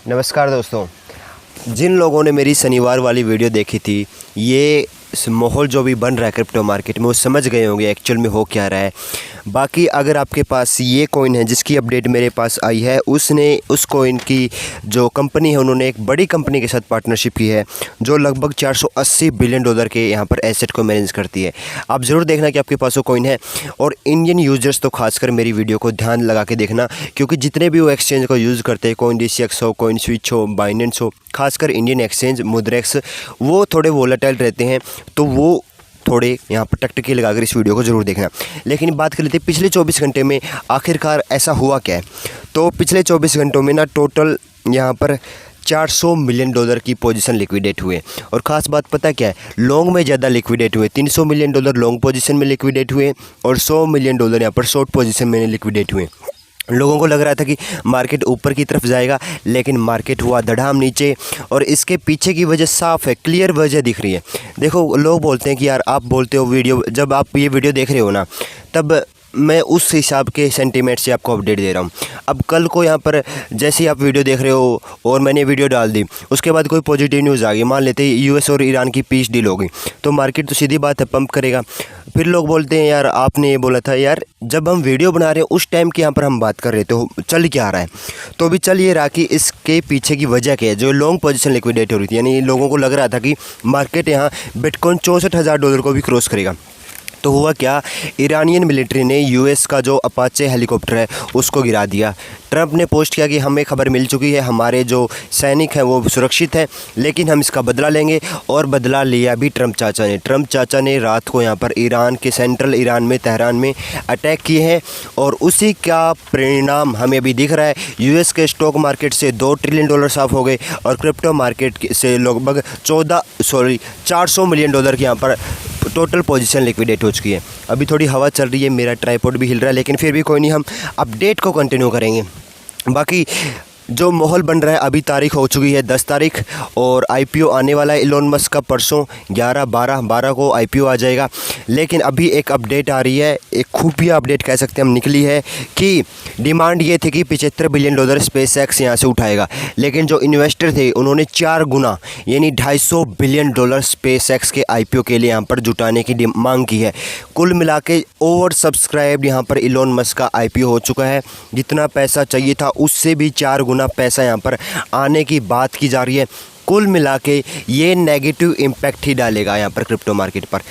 नमस्कार दोस्तों। जिन लोगों ने मेरी शनिवार वाली वीडियो देखी थी, ये माहौल जो भी बन रहा है क्रिप्टो मार्केट में वो समझ गए होंगे एक्चुअल में हो क्या रहा है। बाकी अगर आपके पास ये कॉइन है जिसकी अपडेट मेरे पास आई है, उसने उस कॉइन की जो कंपनी है उन्होंने एक बड़ी कंपनी के साथ पार्टनरशिप की है जो लगभग 480 बिलियन डॉलर के यहाँ पर एसेट को मैनेज करती है। आप ज़रूर देखना कि आपके पास वो कॉइन है, और इंडियन यूजर्स तो खासकर मेरी वीडियो को ध्यान लगा के देखना, क्योंकि जितने भी वो एक्सचेंज को यूज़ करते हैं, CoinDCX हो, CoinSwitch हो, बाइनेंस हो, खासकर इंडियन एक्सचेंज मुद्रेक्स, वो थोड़े वोलेटाइल रहते हैं, तो वो थोड़े यहाँ पर टकटकी लगाकर इस वीडियो को ज़रूर देखना। लेकिन बात कर लेते हैं पिछले 24 घंटे में आखिरकार ऐसा हुआ क्या है। तो पिछले 24 घंटों में ना टोटल यहाँ पर 400 मिलियन डॉलर की पोजीशन लिक्विडेट हुए, और ख़ास बात पता क्या है, लॉन्ग में ज़्यादा लिक्विडेट हुए। 300 मिलियन डॉलर लॉन्ग पोजीशन में लिक्विडेट हुए और 100 मिलियन डॉलर यहाँ पर शॉर्ट पोजीशन में लिक्विडेट हुए। लोगों को लग रहा था कि मार्केट ऊपर की तरफ जाएगा, लेकिन मार्केट हुआ धड़ाम नीचे, और इसके पीछे की वजह साफ़ है, क्लियर वजह दिख रही है। देखो, लोग बोलते हैं कि यार आप बोलते हो वीडियो, जब आप ये वीडियो देख रहे हो ना, तब मैं उस हिसाब के सेंटीमेंट से आपको अपडेट दे रहा हूँ। अब कल को यहाँ पर जैसे ही आप वीडियो देख रहे हो और मैंने वीडियो डाल दी, उसके बाद कोई पॉजिटिव न्यूज़ आ गई, मान लेते हैं यूएस और ईरान की पीस डील हो गई, तो मार्केट तो सीधी बात है पंप करेगा। फिर लोग बोलते हैं यार आपने ये बोला था। यार जब हम वीडियो बना रहे हैं उस टाइम की यहाँ पर हम बात कर रहे थे, तो चल क्या रहा है, तो अभी चल ये रहा कि इसके पीछे की वजह क्या है। जो लॉन्ग पोजीशन लिक्विडेट हो रही थी, यानी लोगों को लग रहा था कि मार्केट यहाँ बिटकॉइन 64,000 डॉलर को भी क्रॉस करेगा, तो हुआ क्या, ईरानियन मिलिट्री ने यूएस का जो अपाचे हेलीकॉप्टर है उसको गिरा दिया। ट्रंप ने पोस्ट किया कि हमें खबर मिल चुकी है, हमारे जो सैनिक हैं वो सुरक्षित हैं, लेकिन हम इसका बदला लेंगे, और बदला लिया भी ट्रंप चाचा ने रात को यहाँ पर ईरान के सेंट्रल ईरान में तेहरान में अटैक किए हैं, और उसी का परिणाम हमें अभी दिख रहा है। यूएस के स्टॉक मार्केट से 2 ट्रिलियन डॉलर साफ हो गए, और क्रिप्टो मार्केट से लगभग 400 मिलियन डॉलर की यहाँ पर टोटल पोजीशन लिक्विडेट हो चुकी है। अभी थोड़ी हवा चल रही है, मेरा ट्राइपॉड भी हिल रहा है, लेकिन फिर भी कोई नहीं, हम अपडेट को कंटिन्यू करेंगे। बाकी जो माहौल बन रहा है, अभी तारीख हो चुकी है 10 तारीख, और आईपीओ आने वाला है इलोन मस्क का परसों 11-12 को आईपीओ आ जाएगा। लेकिन अभी एक अपडेट आ रही है, एक खुफिया अपडेट कह सकते हैं हम, निकली है कि डिमांड ये थी कि 75 बिलियन डॉलर स्पेसएक्स यहाँ से उठाएगा, लेकिन जो इन्वेस्टर थे उन्होंने 4 गुना यानी 250 बिलियन डॉलर स्पेसएक्स के आईपीओ के लिए यहाँ पर जुटाने की मांग की है। कुल मिला के ओवर सब्सक्राइब्ड यहाँ पर इलोन मस्क का आईपीओ हो चुका है। जितना पैसा चाहिए था उससे भी 4 गुना पैसा यहाँ पर आने की बात की जा रही है। कुल मिला के ये नेगेटिव इम्पैक्ट ही डालेगा यहाँ पर क्रिप्टो मार्केट पर।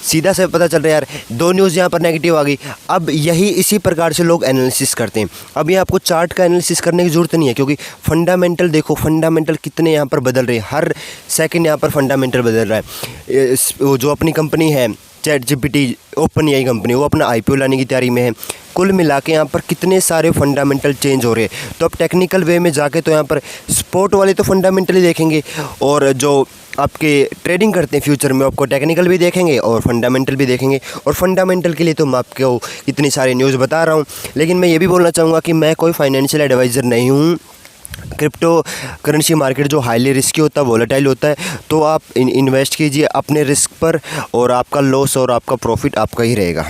सीधा से पता चल रहा है यार, 2 न्यूज़ यहाँ पर नेगेटिव आ गई। अब यही इसी प्रकार से लोग एनालिसिस करते हैं। अब ये आपको चार्ट का एनालिसिस करने की ज़रूरत नहीं है, क्योंकि फंडामेंटल देखो, फंडामेंटल कितने यहाँ पर बदल रहे हैं, हर सेकंड यहाँ पर फंडामेंटल बदल रहा है। वो जो अपनी कंपनी है ChatGPT, OpenAI कंपनी, वो अपना आईपीओ लाने की तैयारी में है। कुल मिला के यहाँ पर कितने सारे फंडामेंटल चेंज हो रहे हैं। तो अब टेक्निकल वे में जाके तो यहाँ पर स्पोर्ट वाले तो फंडामेंटली देखेंगे, और जो आपके ट्रेडिंग करते हैं फ्यूचर में आपको टेक्निकल भी देखेंगे और फंडामेंटल भी देखेंगे। और फंडामेंटल के लिए तो मैं आपको इतनी सारी न्यूज़ बता रहा हूँ, लेकिन मैं ये भी बोलना चाहूँगा कि मैं कोई फाइनेंशियल एडवाइज़र नहीं हूँ। क्रिप्टो करेंसी मार्केट जो हाईली रिस्की होता है, वोलेटाइल होता है, तो आप इन्वेस्ट कीजिए अपने रिस्क पर, और आपका लॉस और आपका प्रॉफिट आपका ही रहेगा।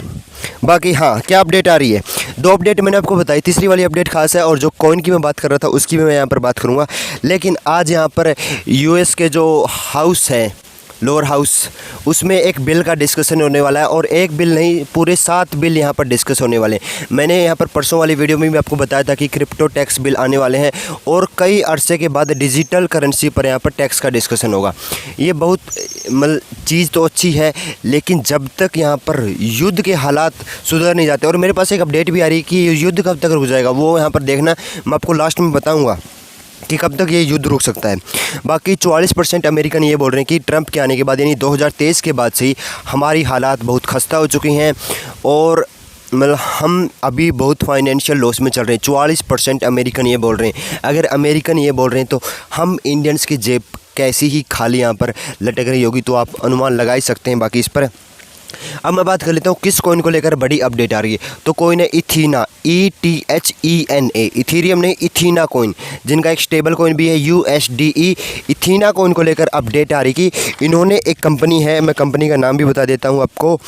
बाकी हाँ, क्या अपडेट आ रही है, 2 अपडेट मैंने आपको बताई, तीसरी वाली अपडेट खास है, और जो कॉइन की मैं बात कर रहा था उसकी भी मैं यहाँ पर बात करूँगा। लेकिन आज यहाँ पर यूएस के जो हाउस है, लोअर हाउस, उसमें एक बिल का डिस्कशन होने वाला है, और एक बिल नहीं, पूरे 7 बिल यहाँ पर डिस्कस होने वाले हैं। मैंने यहाँ पर परसों वाली वीडियो में भी आपको बताया था कि क्रिप्टो टैक्स बिल आने वाले हैं, और कई अरसे के बाद डिजिटल करेंसी पर यहाँ पर टैक्स का डिस्कशन होगा। ये बहुत मतलब चीज़ तो अच्छी है, लेकिन जब तक यहाँ पर युद्ध के हालात सुधर नहीं जाते, और मेरे पास एक अपडेट भी आ रही है कि युद्ध कब तक रुक जाएगा, वो यहाँ पर देखना, मैं आपको लास्ट में बताऊँगा कि कब तक ये युद्ध रुक सकता है। बाकी 44% अमेरिकन ये बोल रहे हैं कि ट्रंप के आने के बाद, यानी 2023 के बाद से ही हमारी हालात बहुत खस्ता हो चुकी हैं, और मतलब हम अभी बहुत फाइनेंशियल लॉस में चल रहे हैं। 44% अमेरिकन ये बोल रहे हैं। अगर अमेरिकन ये बोल रहे हैं तो हम इंडियंस की जेब कैसी ही खाली यहाँ पर लटक रही होगी, तो आप अनुमान लगा ही सकते हैं। बाकी इस पर अब मैं बात कर लेता हूँ किस कॉइन को लेकर बड़ी अपडेट आ रही है। तो कॉइन है इथीना, ETHENA, इथीरियम नहीं इथीना कॉइन, जिनका एक स्टेबल कॉइन भी है USDE। इथीना कॉइन को लेकर अपडेट आ रही कि इन्होंने एक कंपनी है, मैं कंपनी का नाम भी बता देता हूँ आपको,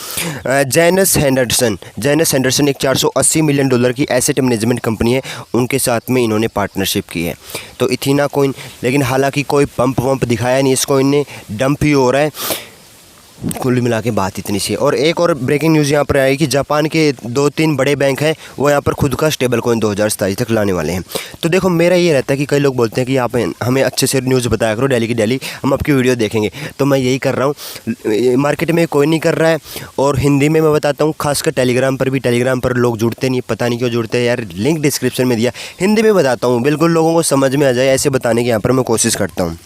जेनस हेंडरसन एक $480 मिलियन की एसेट मैनेजमेंट कंपनी है, उनके साथ में इन्होंने पार्टनरशिप की है। तो इथीना कॉइन, लेकिन हालांकि कोई पंप वंप दिखाया नहीं इस कॉइन ने, डंप ही हो रहा है। कुल मिला के बात इतनी सी है। और एक और ब्रेकिंग न्यूज़ यहाँ पर आई कि जापान के 2-3 बड़े बैंक हैं, वो यहाँ पर खुद का स्टेबल कॉइन 2027 तक लाने वाले हैं। तो देखो मेरा ये रहता है कि कई लोग बोलते हैं कि आप हमें अच्छे से न्यूज़ बताया करो डेली की डेली, हम आपकी वीडियो देखेंगे। तो मैं यही कर रहा हूँ, मार्केट में कोई नहीं कर रहा है। और हिंदी में मैं बताता हूँ, खासकर टेलीग्राम पर भी, टेलीग्राम पर लोग जुड़ते नहीं, पता नहीं क्यों जुड़ते हैं यार, लिंक डिस्क्रिप्शन में दिया, हिंदी में बताता हूँ, बिल्कुल लोगों को समझ में आ जाए ऐसे बताने की यहाँ पर मैं कोशिश करता हूँ।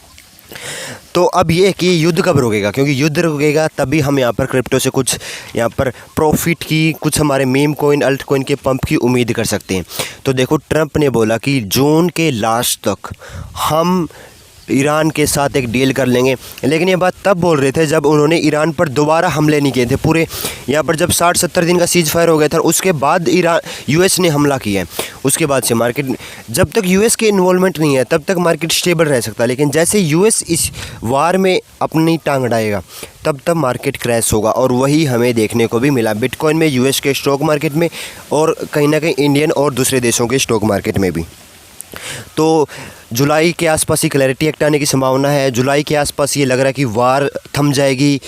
तो अब ये कि युद्ध कब रुकेगा, क्योंकि युद्ध रुकेगा तभी हम यहाँ पर क्रिप्टो से कुछ यहाँ पर प्रॉफिट की, कुछ हमारे मीम कॉइन, अल्ट कॉइन के पंप की उम्मीद कर सकते हैं। तो देखो ट्रंप ने बोला कि जून के लास्ट तक हम ईरान के साथ एक डील कर लेंगे, लेकिन ये बात तब बोल रहे थे जब उन्होंने ईरान पर दोबारा हमले नहीं किए थे। पूरे यहाँ पर जब 60-70 दिन का सीज फायर हो गया था, उसके बाद यूएस ने हमला किया है। उसके बाद से मार्केट, जब तक यूएस के इन्वॉल्वमेंट नहीं है तब तक मार्केट स्टेबल रह सकता है, लेकिन जैसे यूएस इस वार में अपनी टांग अड़ाएगा तब मार्केट क्रैश होगा। और वही हमें देखने को भी मिला बिटकॉइन में, यूएस के स्टॉक मार्केट में, और कहीं ना कहीं इंडियन और दूसरे देशों के स्टॉक मार्केट में भी। तो जुलाई के आसपास ही क्लैरिटी एक्ट आने की संभावना है। जुलाई के आसपास ये लग रहा है कि वार थम जाएगी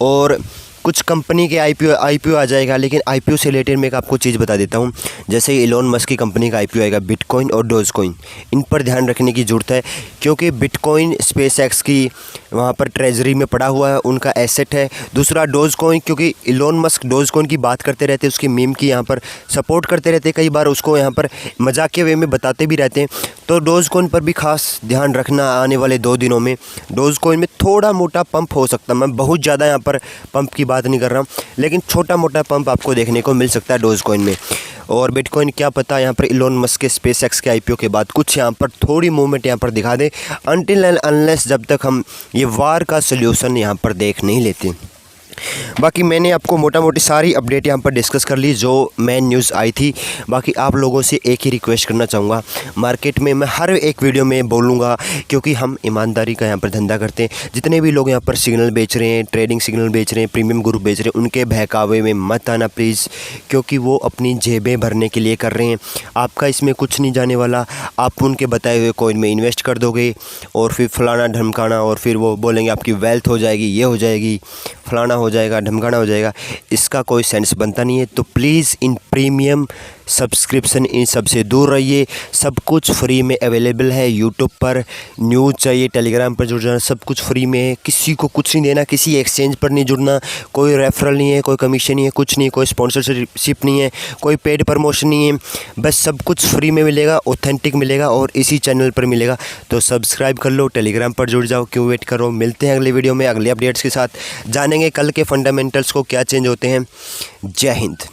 और कुछ कंपनी के आईपीओ आ जाएगा। लेकिन आईपीओ से रिलेटेड मैं आपको चीज़ बता देता हूँ, जैसे इलोन मस्क की कंपनी का आईपीओ आएगा, बिटकॉइन और डोजकॉइन, इन पर ध्यान रखने की ज़रूरत है, क्योंकि बिटकॉइन स्पेसएक्स की वहाँ पर ट्रेजरी में पड़ा हुआ है, उनका एसेट है। दूसरा डोजकॉइन, क्योंकि इलोन मस्क डोजकॉइन की बात करते रहते हैं, उसकी मीम की यहाँ पर सपोर्ट करते रहते हैं, कई बार उसको यहाँ पर मजाकिया वे में बताते भी रहते हैं। तो डोजकॉइन पर भी खास ध्यान रखना आने वाले 2 दिनों में। डोजकॉइन में थोड़ा मोटा पंप हो सकता है, मैं बहुत ज़्यादा यहाँ पर पंप की बात नहीं कर रहा हूँ, लेकिन छोटा मोटा पंप आपको देखने को मिल सकता है डोजकॉइन में। और बिटकॉइन क्या पता यहाँ पर इलोन मस्क के स्पेसएक्स के आईपीओ के बाद कुछ यहाँ पर थोड़ी मूवमेंट यहाँ पर दिखा दे, अनटिल एंड अनलेस जब तक हम ये वार का सल्यूशन यहाँ पर देख नहीं लेते। बाकी मैंने आपको मोटा मोटी सारी अपडेट यहाँ पर डिस्कस कर ली जो मेन न्यूज़ आई थी। बाकी आप लोगों से एक ही रिक्वेस्ट करना चाहूँगा, मार्केट में मैं हर एक वीडियो में बोलूँगा, क्योंकि हम ईमानदारी का यहाँ पर धंधा करते हैं। जितने भी लोग यहाँ पर सिग्नल बेच रहे हैं, ट्रेडिंग सिग्नल बेच रहे हैं, प्रीमियम ग्रुप बेच रहे हैं, उनके बहकावे में मत आना प्लीज़, क्योंकि वो अपनी जेबें भरने के लिए कर रहे हैं। आपका इसमें कुछ नहीं जाने वाला। आप उनके बताए हुए कॉइन में इन्वेस्ट कर दोगे और फिर फलाना ढमकाना, और फिर वो बोलेंगे आपकी वेल्थ हो जाएगी, ये हो जाएगी, फलाना हो जाएगा, ढमकाना हो जाएगा। इसका कोई सेंस बनता नहीं है। तो please in premium subscription in सब से दूर रहिए। सब कुछ फ्री में अवेलेबल है यूट्यूब पर। न्यूज़ चाहिए टेलीग्राम पर जुड़ जाना, सब कुछ फ्री में है। किसी को कुछ नहीं देना, किसी एक्सचेंज पर नहीं जुड़ना, कोई रेफरल नहीं है, कोई कमीशन नहीं है, कुछ नहीं, कोई स्पॉन्सरशिप नहीं है, कोई पेड प्रमोशन नहीं है। बस सब कुछ फ्री में मिलेगा, ऑथेंटिक मिलेगा और इसी चैनल पर मिलेगा। तो सब्सक्राइब कर लो, टेलीग्राम पर जुड़ जाओ, क्यों वेट करो। मिलते हैं अगले वीडियो में अगले अपडेट्स के साथ, जानेंगे कल के फंडामेंटल्स को क्या चेंज होते हैं। जय हिंद।